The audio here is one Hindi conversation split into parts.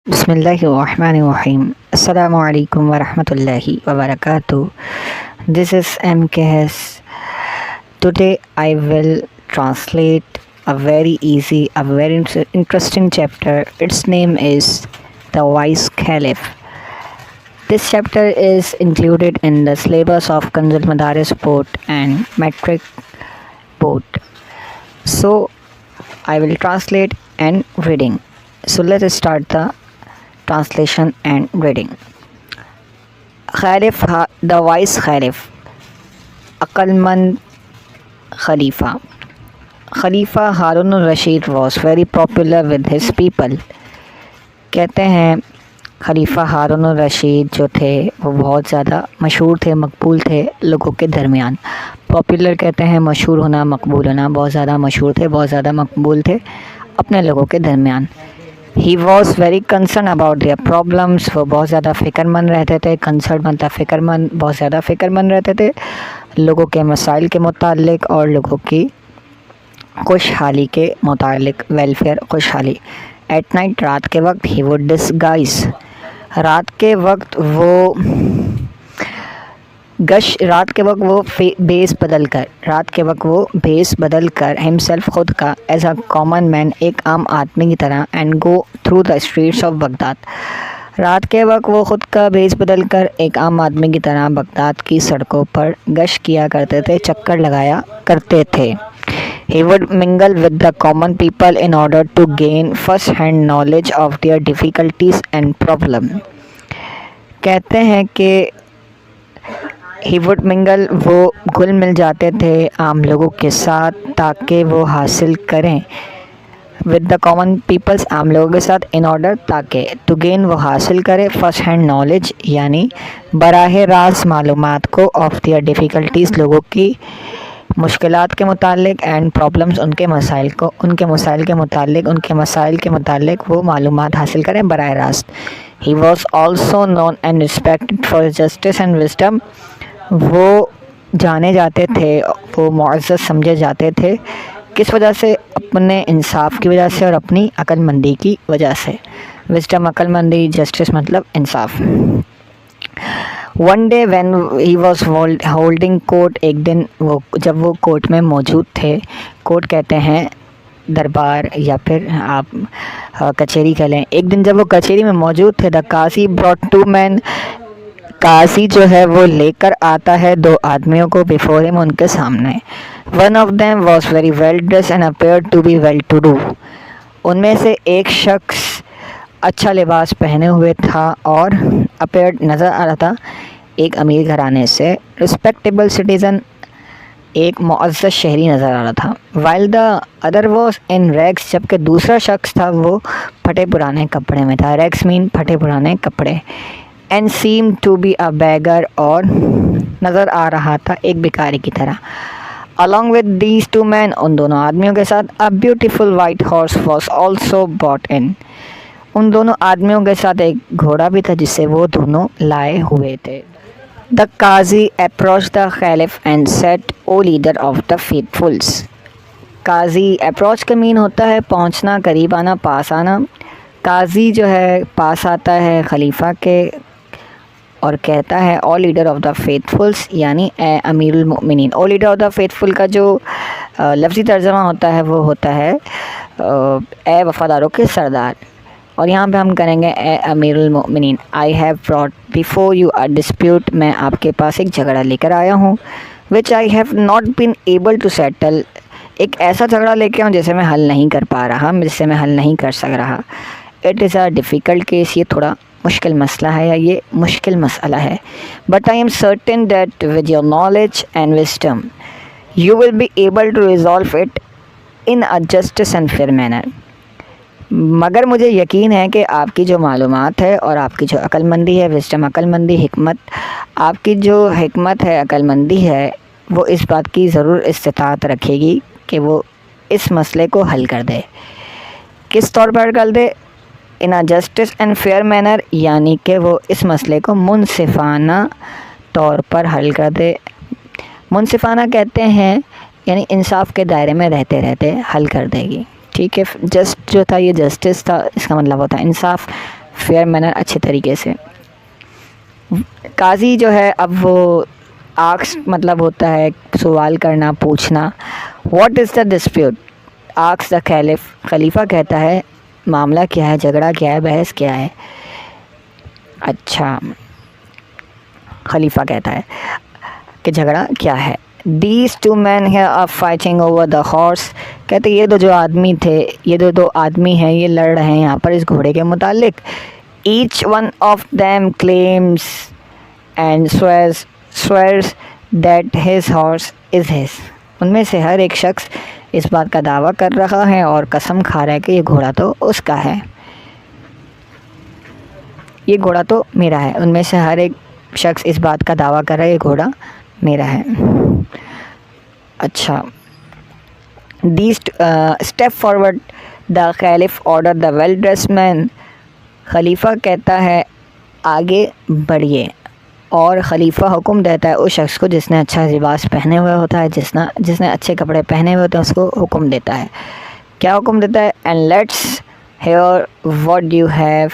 Bismillahirrahmanirrahim. Assalamu alaikum wa rahmatullahi wa barakatuh. This is MKS. Today I will translate a very easy, a very interesting chapter. Its name is The Wise Caliph. This chapter is included in the syllabus of Kanzul Madaris Board and Metric Board. So I will translate and reading. So let us start the translation and reading. The wise Khalif, Aqalmand Khalifa. Khalifa Harun al-Rashid was very popular with his people. कहते हैं खलीफा हारून रशीद जो थे वो बहुत ज़्यादा मशहूर थे, मकबूल थे लोगों के दरमियान. पॉपुलर कहते हैं मशहूर होना, मकबूल होना. बहुत ज़्यादा मशहूर थे, बहुत ज़्यादा मकबूल थे अपने लोगों के दरमियान. He was very concern about their problems. वो बहुत ज़्यादा फ़िक्रमंद रहते थे. कंसर्न बनता फ़िक्रमंद, बहुत ज़्यादा फ़िक्रमंद रहते थे लोगों के मसाइल के मुतालिक और लोगों की खुशहाली के मुतालिक. वेलफेयर, खुशहाली. एट नाइट, रात के वक्त, ही वुड डिस्गाइज. रात के वक्त वो भेस बदल कर हिमसेल्फ खुद का एज अ कॉमन मैन, एक आम आदमी की तरह, and go through the streets of Baghdad. रात के वक्त वो खुद का भेस बदल कर एक आम आदमी की तरह बगदाद की सड़कों पर गश्त किया करते थे, चक्कर लगाया करते थे. He would mingle with the common people in order to gain first-hand knowledge of their difficulties and problem. कहते हैं कि he would mingle, वो घुल मिल जाते थे आम लोगों के साथ ताकि वो हासिल करें. with the common peoples, आम लोगों के साथ, in order, ताकि, to gain, वो हासिल करे, first hand knowledge यानी बराह रास्त मालूमात को, of their difficulties, लोगों की मुश्किलात के मुतालिक, एंड प्रॉब्लम्स, उनके मसाइल के मुतालिक वो मालूमात हासिल करें बराह रास्त. He was also known and respected for justice and wisdom. वो जाने जाते थे, वो मुअज़्ज़ज़ समझे जाते थे. किस वजह से? अपने इंसाफ की वजह से और अपनी अक्लमंदी की वजह से. विजडम अक्लमंदी, जस्टिस मतलब इंसाफ. One day when he was holding court, एक दिन जब वो कोर्ट में मौजूद थे. कोर्ट कहते हैं दरबार या फिर आप कचहरी कह लें. एक दिन जब वो कचहरी में मौजूद थे, the qazi brought two man, काजी जो है वो लेकर आता है दो आदमियों को, बिफोर हिम, उनके सामने. One of them was very well dress and appeared to be well to do. उनमें से एक शख्स अच्छा लिबास पहने हुए था और अपीयर्ड नज़र आ रहा था एक अमीर घराने से. रिस्पेक्टेबल सिटीज़न, एक मुअज़्ज़ज़ शहरी नज़र आ रहा था. While the other was in rags, जबकि दूसरा शख्स था वो फटे पुराने कपड़े में था. रैग्स मीन फटे पुराने कपड़े. And seem to be a beggar, और नज़र आ रहा था एक भिखारी की तरह. Along with these two man, उन दोनों आदमियों के साथ, a beautiful white horse was also bought in. उन दोनों आदमियों के साथ एक घोड़ा भी था जिसे वो दोनों लाए हुए थे. The qazi approach the caliph and said, O leader of the faithfuls. Qazi approach का मीन होता है पहुंचना, करीब आना, पास आना. काजी जो है पास आता है खलीफा के और कहता है ओ लीडर ऑफ द फेथफुल्स, यानी ए अमीरुल मोमिनीन. ओ लीडर ऑफ द फेथफुल का जो लफ्ज़ी तर्जमा होता है वो होता है ए वफ़ादारों के सरदार. और यहाँ पे हम करेंगे ए अमीरुल मोमिनीन. I have brought before you a dispute, मैं आपके पास एक झगड़ा लेकर आया हूँ. Which I have not been able to settle, एक ऐसा झगड़ा लेके आऊँ जिसे मैं हल नहीं कर पा रहा, जिससे मैं हल नहीं कर सक रहा. It is a difficult case, ये थोड़ा मुश्किल मसला है या ये मुश्किल मसला है. But I am certain that with your knowledge and wisdom you will be able to resolve it in a justice and fair manner. मगर मुझे यकीन है कि आपकी जो मालूमात है और आपकी जो अक्लमंदी है, विजडम अक्लमंदी, हिकमत, आपकी जो हिकमत है, अक्लमंदी है, वो इस बात की ज़रूर इस्तिताअत रखेगी कि वो इस मसले को हल कर दे. किस तौर पर कर दे? In a justice and fair manner, यानी कि वो इस मसले को मुनसिफाना तौर पर हल कर दे. मुनसिफाना कहते हैं यानी इंसाफ के दायरे में रहते रहते हल कर देगी. ठीक है, जस्ट जो था ये जस्टिस था, इसका मतलब होता है इंसाफ. फेयर मैनर, अच्छे तरीके से। काजी जो है अब वो आक्स मतलब होता है सवाल करना, पूछना। What is the dispute, asks the caliph, खलीफा कहता है मामला क्या है, झगड़ा क्या है, बहस क्या है। अच्छा, खलीफा कहता है कि झगड़ा क्या है। These two men here are fighting over the horse, कहते ये दो आदमी थे, ये दो आदमी हैं, ये लड़ रहे हैं यहाँ पर इस घोड़े के मुतालिक। Each one of them claims and swears that his horse is his, उनमें से हर एक शख्स इस बात का दावा कर रहा है और कसम खा रहा है कि ये घोड़ा तो उसका है, ये घोड़ा तो मेरा है। उनमें से हर एक शख्स इस बात का दावा कर रहा है ये घोड़ा मेरा है। अच्छा, These step forward, the Caliph order the well dressed man, खलीफा कहता है आगे बढ़िए, और ख़लीफ़ा हुक्म देता है उस शख्स को जिसने अच्छा लिबास पहने हुए होता है, जिसने अच्छे कपड़े पहने हुए होते हैं, उसको हुक्म देता है। क्या हुक्म देता है? And let's hear what you have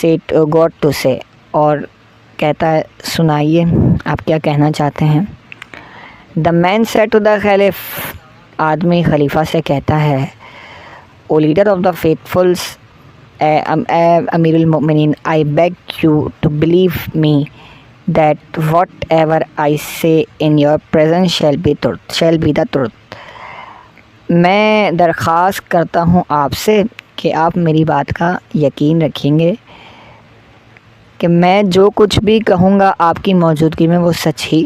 said got to say, और कहता है सुनाइए आप क्या कहना चाहते हैं। The man said to the caliph, आदमी खलीफा से कहता है, O leader of the faithfuls, अमीरुल मोमिनीन, I beg you to believe me that whatever I say in your presence shall be the truth। मैं दरख्वास्त करता हूँ आपसे कि आप मेरी बात का यकीन रखेंगे कि मैं जो कुछ भी कहूँगा आपकी मौजूदगी में वो सच ही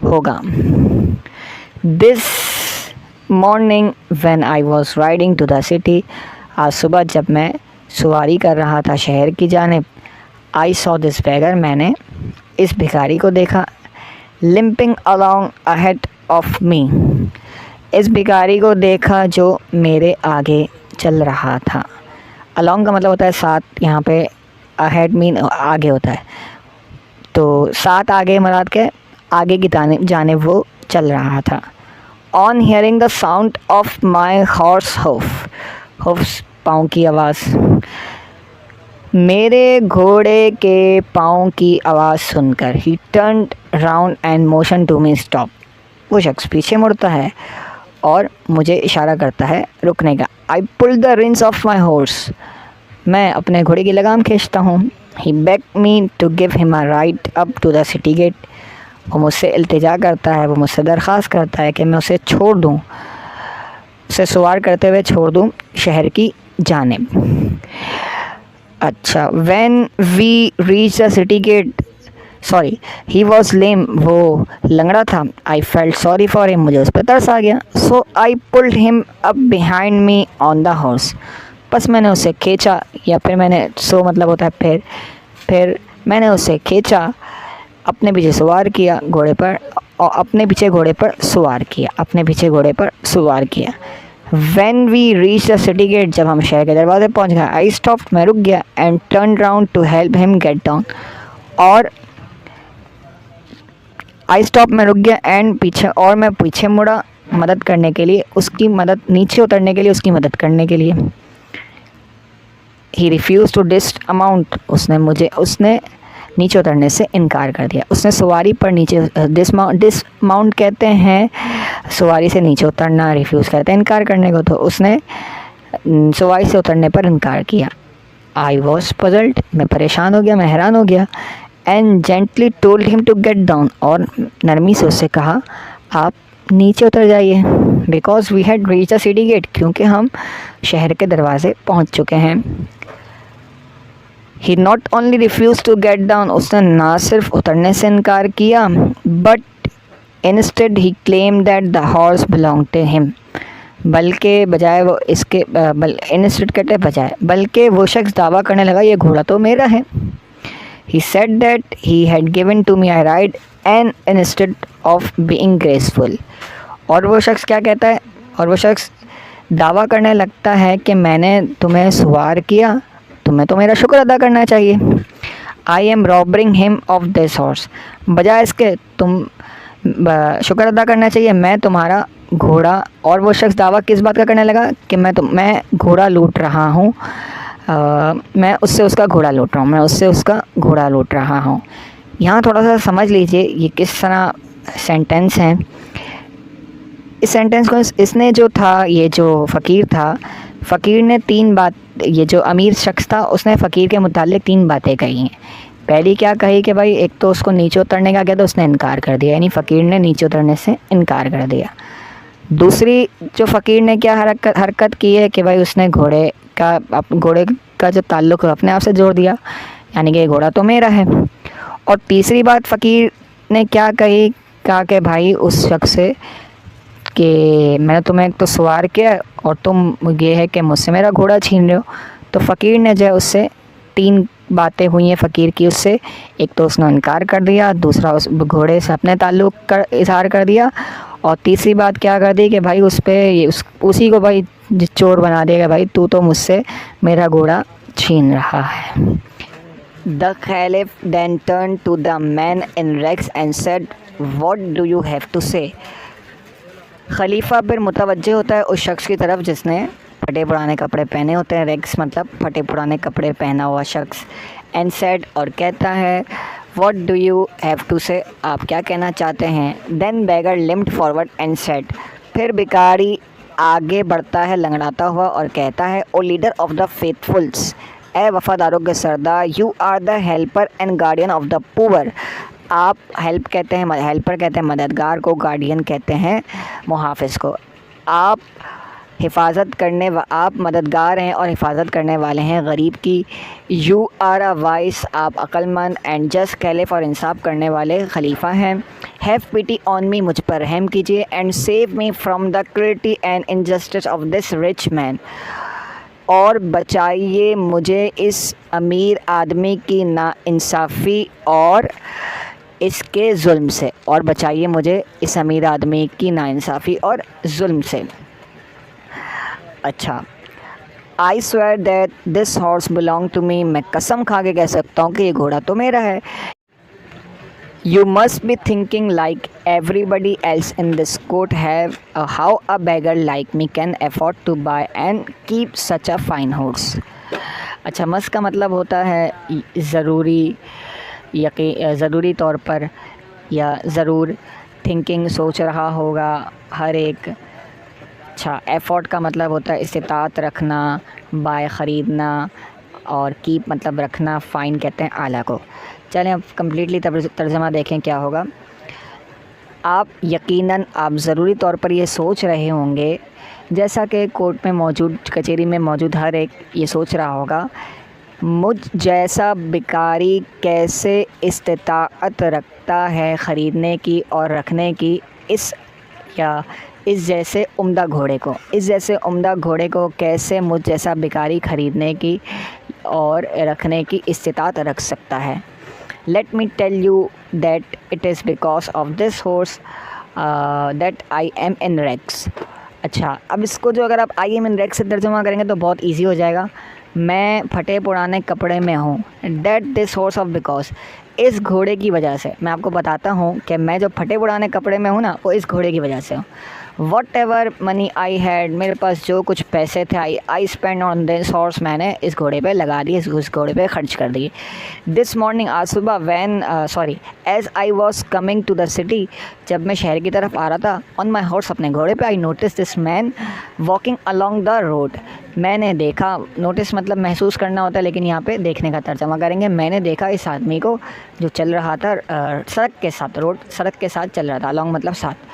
होगा। This morning when I was riding to the city, आज सुबह जब मैं सवारी कर रहा था शहर की जानिब, I saw this beggar, मैंने इस भिखारी को देखा, limping along ahead of me, इस भिखारी को देखा जो मेरे आगे चल रहा था। along का मतलब होता है साथ, यहाँ पे ahead मीन आगे होता है, तो साथ आगे मराद के आगे की जानिब वो चल रहा था। on hearing the sound of my horse hoofs, पाँव की आवाज़, मेरे घोड़े के पाँव की आवाज़ सुनकर, he turned round and motion to me stop, वो शख्स पीछे मुड़ता है और मुझे इशारा करता है रुकने का। I pull the reins of my horse, मैं अपने घोड़े की लगाम खींचता हूँ। He beg me to give him a ride up to the city gate, वो मुझसे इल्तिजा करता है, वो मुझसे दरख्वास्त करता है कि मैं उसे छोड़ दूँ, उसे सवार करते हुए छोड़ दूँ शहर की जानिब। अच्छा, when we reached the city gate, sorry he was lame, वो लंगड़ा था। I felt sorry for him, मुझे उस पर तरस आ गया। So I pulled him up behind me on the horse, बस मैंने उसे खींचा, या फिर मैंने सो मतलब होता है फिर मैंने उसे खींचा, अपने पीछे सवार किया घोड़े पर, और अपने पीछे घोड़े पर सवार किया। When we reached the city gate, जब हम शहर के दरवाजे पहुंच गए, I stopped, मैं रुक गया, and turned round to help him get down, और I stopped, मैं रुक गया, और मैं पीछे मुड़ा मदद करने के लिए, नीचे उतरने के लिए उसकी मदद करने के लिए। He refused to dismount, उसने नीचे उतरने से इनकार कर दिया। उसने सवारी पर नीचे डिसमाउंट कहते हैं सवारी से नीचे उतरना, रिफ्यूज़ कहते हैं इनकार करने को, तो उसने सवारी से उतरने पर इनकार किया। आई वॉज पजल्ड, मैं परेशान हो गया, मैं हैरान हो गया। And gently told him to get down, और नरमी से उससे कहा आप नीचे उतर जाइए। Because we had reach the city gate, क्योंकि हम शहर के दरवाजे पहुँच चुके हैं। He not only refused to get down, उसने ना सिर्फ उतरने से इनकार किया, but instead he claimed that the horse belonged to him, बल्कि बल्कि वो शख्स दावा करने लगा ये घोड़ा तो मेरा है। He said that he had given to me a ride and instead of being graceful, और वो शख्स क्या कहता है, और वो शख्स दावा करने लगता है कि मैंने तुम्हें सवार किया, तुम्हें तो मेरा शुक्र अदा करना चाहिए। I am robbing him of this horse, बजाय इसके तुम शुक्र अदा करना चाहिए, मैं तुम्हारा घोड़ा। और वो शख्स दावा किस बात का करने लगा कि मैं घोड़ा लूट रहा हूँ मैं उससे उसका घोड़ा लूट रहा हूँ, मैं उससे उसका घोड़ा लूट रहा हूँ। यहाँ थोड़ा सा समझ लीजिए ये किस तरह सेंटेंस है। इस सेंटेंस को इसने जो था, ये जो फ़कीर था, फ़कीर ने 3 बात, ये जो अमीर शख्स था उसने फ़कीर के मुतालिक 3 बातें कही हैं। पहली क्या कही कि भाई एक तो उसको नीचे उतरने का, क्या तो उसने इनकार कर दिया, यानी फ़कीर ने नीचे उतरने से इनकार कर दिया। दूसरी जो फ़कीर ने क्या हरकत की है कि भाई उसने घोड़े का जो ताल्लुक़ है अपने आप से जोड़ दिया, यानी कि घोड़ा तो मेरा है। और तीसरी बात फ़कीर ने क्या कही, कहा कि भाई उस शख्स से कि मैंने तुम्हें एक तो सवार किया और तुम ये है कि मुझसे मेरा घोड़ा छीन रहे हो। तो फ़कीर ने जो है उससे 3 बातें हुई हैं फ़कीर की उससे, एक तो उसने इनकार कर दिया, दूसरा उस घोड़े से अपने ताल्लुक़ का इज़हार कर दिया, और तीसरी बात क्या कर दी कि भाई उस पे उसी को भाई चोर बना देगा, भाई तू तो मुझसे मेरा घोड़ा छीन रहा है। The Caliph then turned to the man in rags and said, "What do you have to say?" खलीफा फिर मुतवज्जे होता है उस शख्स की तरफ जिसने फटे पुराने कपड़े पहने होते हैं, रेग्स मतलब फटे पुराने कपड़े पहना हुआ शख्स, एंड सेड और कहता है, what do you have to say, आप क्या कहना चाहते हैं। Then beggar limped forward and said, फिर भिखारी आगे बढ़ता है लंगड़ाता हुआ और कहता है, O leader of the faithfuls, ए वफ़ादारों के सरदार, you are the helper and guardian of the poor, आप हेल्पर कहते हैं मददगार को, गार्डियन कहते हैं मुहाफ़िज़ को, आप आप मददगार हैं और हिफाजत करने वाले हैं गरीब की। यू आर अ वाइस, आप अक्लमंद, एंड जस्ट कैलिफ, और इंसाफ करने वाले खलीफा हैं। हैव पिटी ऑन मी, मुझ पर रहम कीजिए, and save me from the cruelty and injustice of this rich man, और बचाइए मुझे इस अमीर आदमी की नाइंसाफ़ी और इसके जुल्म से, और बचाइए मुझे इस अमीर आदमी की नाइंसाफ़ी और जुल्म से। अच्छा, I swear that this horse belong to me, मैं कसम खा के कह सकता हूँ कि ये घोड़ा तो मेरा है। You must be thinking like everybody else in this court have, how a beggar like me can afford to buy and keep such a fine horse. अच्छा, मस्ट का मतलब होता है ज़रूरी तौर पर या ज़रूर, थिंकिंग सोच रहा होगा हर एक। अच्छा, एफर्ट का मतलब होता है इस्तिताअत रखना, बाय ख़रीदना, और कीप मतलब रखना, फ़ाइन कहते हैं आला को। चलें अब कम्प्लीटली तर्जमा देखें क्या होगा। आप यकीनन, आप ज़रूरी तौर पर ये सोच रहे होंगे, जैसा कि कोर्ट में मौजूद, कचहरी में मौजूद हर एक ये सोच रहा होगा, मुझ जैसा भिखारी कैसे इस्तिताअत रखता है ख़रीदने की और रखने की, इस जैसे उम्दा घोड़े को कैसे मुझ जैसा भिखारी ख़रीदने की और रखने की इस्तिताअत रख सकता है। Let me tell you that it is because of this horse that I am in rags. अच्छा, अब इसको जो अगर आप आई एम इन रैग्स से तर्जुमा करेंगे तो बहुत ईजी हो जाएगा। मैं फटे पुराने कपड़े में हूँ, that this horse of, because इस घोड़े की वजह से। मैं आपको बताता हूँ कि मैं जो फटे पुराने कपड़े में हूँ ना, वो इस घोड़े की वजह से हूँ। What ever money I had, मेरे पास जो कुछ पैसे थे, I spend on this horse, मैंने इस घोड़े पे लगा दिए, इस घोड़े पे खर्च कर दिए। दिस मॉर्निंग, आज सुबह, as I was coming to the city, जब मैं शहर की तरफ आ रहा था, ऑन माई हॉर्स, अपने घोड़े पे, I notice this man walking along the road, मैंने देखा, नोटिस मतलब महसूस करना होता है, लेकिन यहाँ पे देखने का तर्जमा करेंगे। मैंने देखा इस आदमी को जो चल रहा था सड़क के साथ चल रहा था, अलॉन्ग मतलब साथ।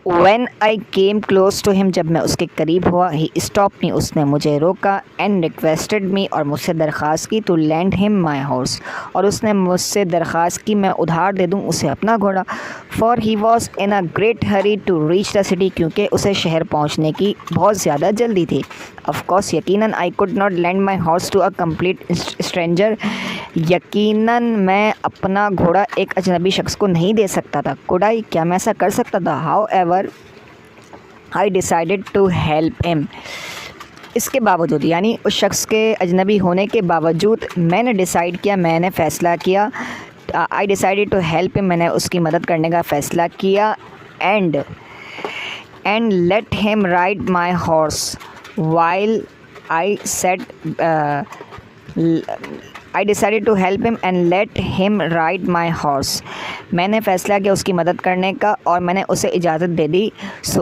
When I came close to him, जब मैं उसके करीब हुआ, he stopped me, उसने मुझे रोका, and requested me, और मुझसे दरख्वास्त की, to lend him my horse, और उसने मुझसे दरख्वास्त की मैं उधार दे दूँ उसे अपना घोड़ा। For he was in a great hurry to reach the city, क्योंकि उसे शहर पहुँचने की बहुत ज़्यादा जल्दी थी। Of course, यकीनन, I could not lend my horse to a complete stranger, यकीनन मैं अपना घोड़ा एक अजनबी शख्स को नहीं दे सकता था। Could I, क्या मैं ऐसा कर सकता था? However, I decided to help him, इसके बावजूद, यानी उस शख्स के अजनबी होने के बावजूद मैंने फ़ैसला किया, I decided to help him, मैंने उसकी मदद करने का फ़ैसला किया, and let him ride my horse while I sat I decided to help him and let him ride my horse. मैंने फ़ैसला किया उसकी मदद करने का और मैंने उसे इजाज़त दे दी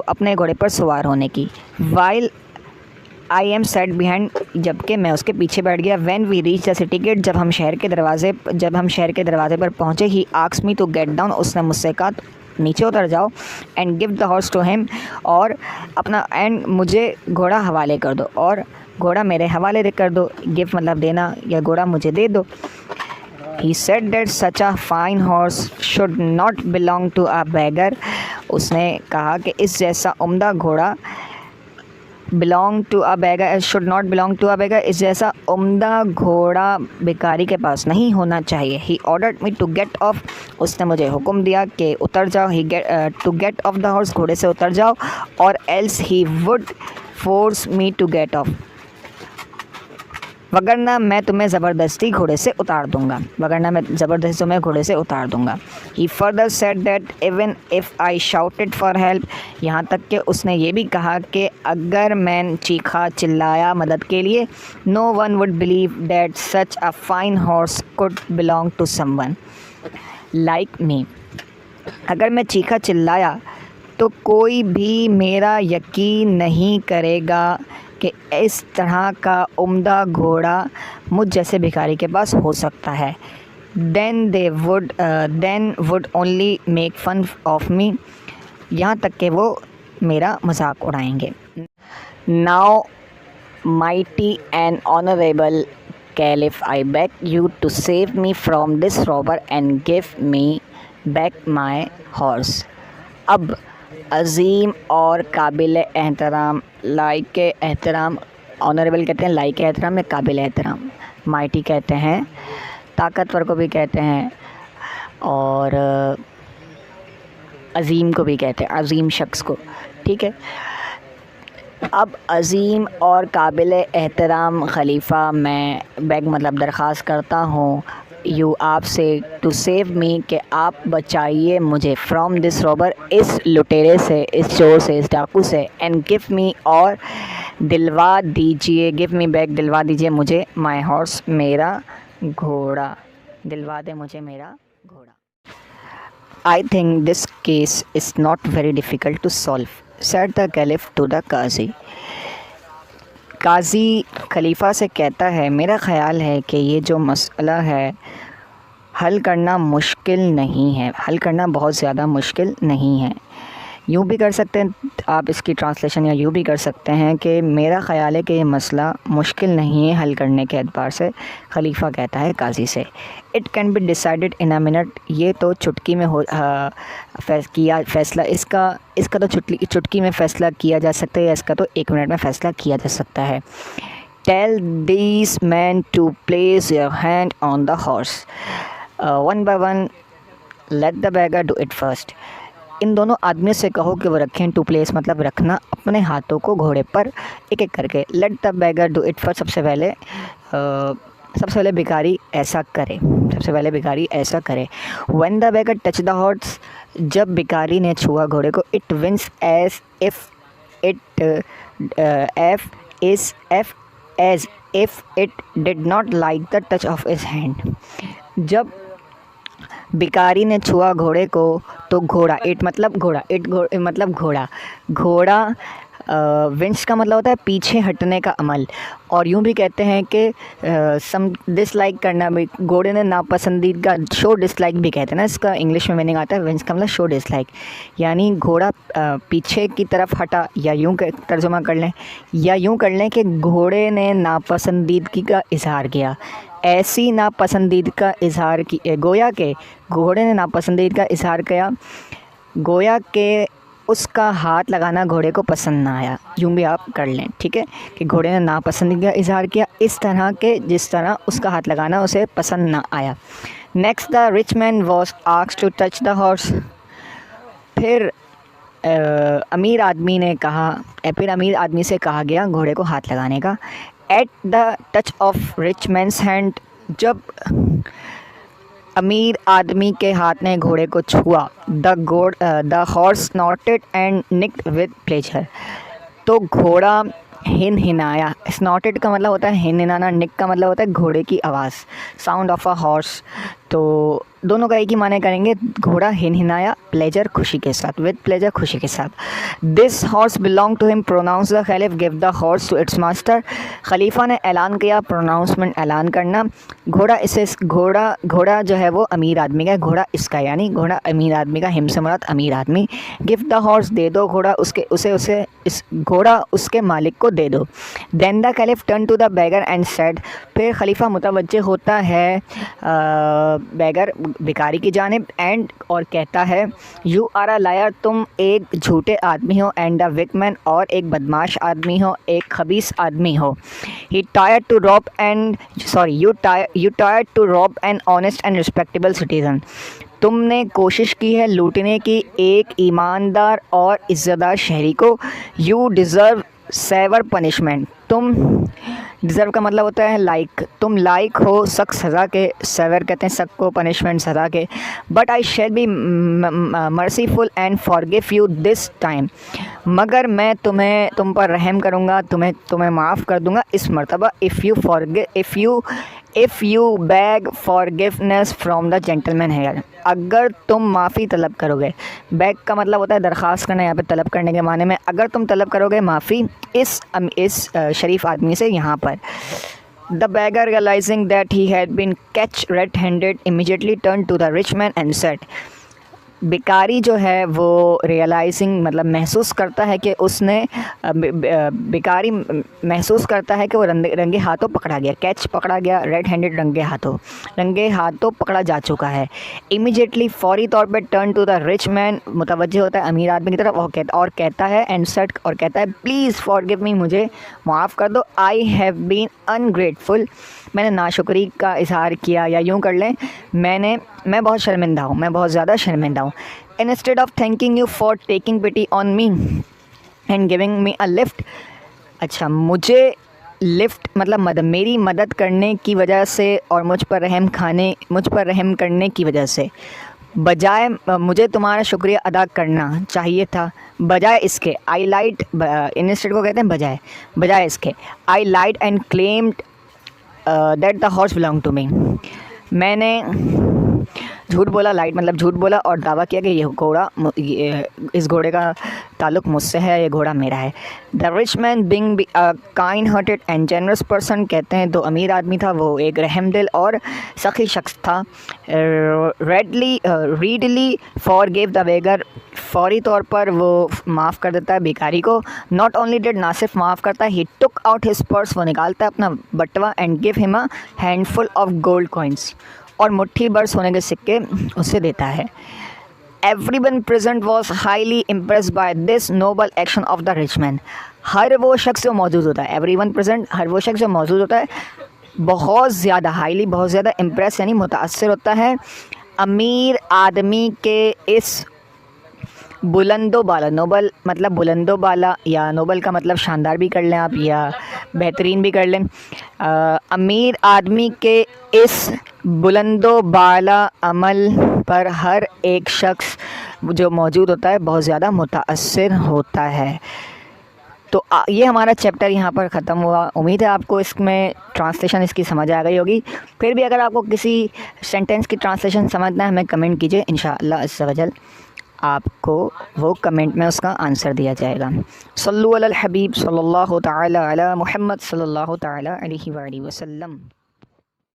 अपने घोड़े पर सवार होने की। While I am sat behind, जबकि मैं उसके पीछे बैठ गया। When we reach the city gate, जब हम शहर के दरवाजे पर पहुँचे, he asked me to get down, उसने मुझसे कहा नीचे उतर जाओ, and give the horse to him, और मुझे घोड़ा हवाले कर दो, और घोड़ा मेरे हवाले कर दो। गिव मतलब देना, या घोड़ा मुझे दे दो। He said that such a fine horse should not belong to a beggar। उसने कहा कि इस जैसा उम्दा घोड़ा should not belong to a beggar, इस जैसा उम्दा घोड़ा भिखारी के पास नहीं होना चाहिए। He ordered me to get off, उसने मुझे हुक्म दिया कि उतर जाओ। To get off the horse, घोड़े से उतर जाओ, और else he would force me to get off, वगरना मैं तुम्हें ज़बरदस्ती घोड़े से उतार दूँगा। He further said that even if I shouted for help, यहाँ तक कि उसने ये भी कहा कि अगर मैं चीखा चिल्लाया मदद के लिए, no one would believe that such a fine horse could belong to someone like me। अगर मैं चीखा चिल्लाया तो कोई भी मेरा यकीन नहीं करेगा कि इस तरह का उम्दा घोड़ा मुझ जैसे भिखारी के पास हो सकता है। then would only make fun of me, यहाँ तक कि वो मेरा मजाक उड़ाएंगे। now mighty and honorable caliph, I beg you to save me from this robber and give me back my horse। अब अज़ीम और काबिल एहतराम, लायक एहतराम, ऑनरेबल कहते हैं लायक एहतराम या काबिल एहतराम, माइटी कहते हैं ताकतवर को भी कहते हैं, और अज़ीम को भी कहते हैं, अज़ीम शख्स को, ठीक है। अब अज़ीम और काबिल एहतराम खलीफ़ा, मैं बेग मतलब दरख्वास्त करता हूँ यू आपसे, टू सेव मी कि आप बचाइए मुझे, फ्रॉम दिस रॉबर, इस लुटेरे से, इस चोर से, इस डाकू से, एंड गिव मी, और दिलवा दीजिए, गिव मी बैक, दिलवा दीजिए मुझे, माई हॉर्स, मेरा घोड़ा, दिलवा दे मुझे मेरा घोड़ा। I think this case is not very difficult to solve, said the caliph to the qazi. काजी खलीफा से कहता है, मेरा ख़याल है कि ये जो मसला है हल करना मुश्किल नहीं है, हल करना बहुत ज़्यादा मुश्किल नहीं है। यूँ भी कर सकते हैं आप इसकी ट्रांसलेशन, या यूँ भी कर सकते हैं कि मेरा ख़याल है कि ये मसला मुश्किल नहीं है हल करने के एतबार से, खलीफा कहता है काजी से। It can be decided in a minute, ये तो चुटकी में फ़ैसला इसका तो चुटकी में फ़ैसला किया जा सकता है, या इसका तो 1 मिनट में फ़ैसला किया जा सकता है। Tell these man to place your hand on the horse, one by one, let the beggar do it first. इन दोनों आदमियों से कहो कि वो रखें, टू प्लेस मतलब रखना, अपने हाथों को घोड़े पर एक एक करके। Let the beggar do it first, सबसे पहले भिखारी ऐसा करे, when the beggar touch the horse, जब भिखारी ने छुआ घोड़े को, it wince as if it did not like the touch of his hand. जब भिखारी ने छुआ घोड़े को तो घोड़ा, घोड़ा विंस का मतलब होता है पीछे हटने का अमल, और यूँ भी कहते हैं कि सम डिसलाइक करना भी, घोड़े ने नापसंदीदा, शो डिसलाइक भी कहते हैं ना, इसका इंग्लिश में मीनिंग आता है विंस का मतलब शो डिसलाइक, यानी घोड़ा पीछे की तरफ हटा, या यूँ तर्जुमा कर लें, कि घोड़े ने नापसंदीदगी का इजहार किया, ऐसी नापसंदीद का इजहार की, गोया के घोड़े ने नापसंदीद का इजहार किया, गोया के उसका हाथ लगाना घोड़े को पसंद ना आया, यूँ भी आप कर लें, ठीक है, कि घोड़े ने नापसंदीद का इजहार किया इस तरह के जिस तरह उसका हाथ लगाना उसे पसंद ना आया। Next the rich man was asked to touch the horse, फिर अमीर आदमी से कहा गया घोड़े को हाथ लगाने का। At the touch of rich man's hand, जब अमीर आदमी के हाथ ने घोड़े को छुआ, the horse snorted and nickered with pleasure, तो घोड़ा हिन हिनाया, स्नॉटेड का मतलब होता है हिन हिनाना, निक का मतलब होता है घोड़े की आवाज़, साउंड ऑफ अ हॉर्स। तो दोनों का एक ही माने करेंगे, घोड़ा हिन हिनाया, प्लेजर खुशी के साथ, विद प्लेजर खुशी के साथ। This horse belong to him, pronounce the caliph, give the horse to its master. खलीफा ने ऐलान किया, प्रोनाउंसमेंट ऐलान करना। घोड़ा इसे घोड़ा जो है वो अमीर आदमी का है, घोड़ा इसका, यानी घोड़ा अमीर आदमी का, हिम से मुराद अमीर आदमी। गिव द हॉर्स, दे दो घोड़ा उसके उसे इस घोड़ा उसके मालिक को दे दो। Then the caliph turn to the beggar and said, फिर खलीफा मुतवज्जे होता है बैगर भिखारी की जानिब, एंड और कहता है, यू आर अ लायर, तुम एक झूठे आदमी हो, एंड अ विक मैन, और एक बदमाश आदमी हो, एक खबीस आदमी हो। He tried to rob and you tried to rob an honest and respectable citizen, तुमने कोशिश की है लूटने की एक ईमानदार और इज़्ज़तदार शहरी को। यू डिज़र्व सेवर पनिशमेंट, तुम डिज़र्व का मतलब होता है लाइक, तुम लाइक हो सख्त सज़ा के, सेवर कहते हैं सख्त को, पनिशमेंट सज़ा के। But I shall be merciful and forgive you this time, मगर मैं तुम पर रहम करूँगा, तुम्हें माफ़ कर दूँगा इस मरतबा। If you beg forgiveness from the gentleman here, अगर तुम माफ़ी तलब करोगे, बैग का मतलब होता है दरख्वास्त करना, यहाँ पे तलब करने के माने में, अगर तुम तलब करोगे माफ़ी इस शरीफ आदमी से यहाँ पर। The beggar realising that he had been catch red handed immediately turn to the rich man and said, भिखारी जो है वो रियलाइजिंग मतलब महसूस करता है कि उसने भिखारी महसूस करता है कि वो रंगे हाथों पकड़ा गया, कैच पकड़ा गया, रेड हैंडेड रंगे हाथों पकड़ा जा चुका है। इमीडिएटली फौरी तौर पे turn to the rich man, मुतवज्जे होता है अमीर आदमी की तरफ, और कहता है एंड सेड, और कहता है, प्लीज़ फॉरगिव मी, मुझे माफ़ कर दो। आई हैव बीन अनग्रेटफुल, मैंने नाशुक्री का इजहार किया, या यूँ कर लें मैं बहुत शर्मिंदा हूँ, मैं बहुत ज़्यादा शर्मिंदा हूँ। Instead of thanking you for taking pity on me and giving me a lift, अच्छा मुझे लिफ्ट मतलब मेरी मदद करने की वजह से और मुझ पर रहम करने की वजह से, बजाय मुझे तुम्हारा शुक्रिया अदा करना चाहिए था, बजाय इसके आई लाइट, इंस्टेड को कहते हैं बजाय इसके, I lied and claimed that the horse belong to me, मैंने झूठ बोला, लाइट मतलब झूठ बोला, और दावा किया कि इस घोड़े का ताल्लुक़ मुझसे है, ये घोड़ा मेरा है। The rich man being kind hearted and generous person, कहते हैं तो अमीर आदमी था, वो एक रहमदिल और सखी शख्स था। रीडली फॉरगिव द बेगर, फौरी तौर पर वो माफ़ कर देता है भिखारी को। नॉट ओनली डिड, ना सिर्फ माफ़ करता है, he took out his purse, वो निकालता है अपना बटवा, and give him a handful of gold coins, और मुट्ठी भर सोने के सिक्के उसे देता है। Everyone present was highly impress by this noble action of the rich man, हर वो शख्स जो मौजूद होता है, एवरीवन प्रेजेंट हर वो शख्स जो मौजूद होता है, बहुत ज़्यादा हाईली बहुत ज़्यादा इम्प्रेस यानी मुतासर होता है अमीर आदमी के इस बुलंदो बाला, नोबल मतलब बुलंदो बाला, या नोबल का मतलब शानदार भी कर लें आप, या बेहतरीन भी कर लें। अमीर आदमी के इस बुलंदो बाला अमल पर हर एक शख्स जो मौजूद होता है बहुत ज़्यादा मुताअस्सिर होता है। तो ये हमारा चैप्टर यहाँ पर ख़त्म हुआ। उम्मीद है आपको इसमें ट्रांसलेशन इसकी समझ आ गई होगी। फिर भी अगर आपको किसी सेंटेंस की ट्रांसलेशन समझना है हमें कमेंट कीजिए, इंशाअल्लाह अज़्ज़ा वजल आपको वो कमेंट में उसका आंसर दिया जाएगा। सल्लु अलल हबीब सल्लल्लाहु तआला अला मुहम्मद सल्लल्लाहु तआला अलैहि वसल्लम।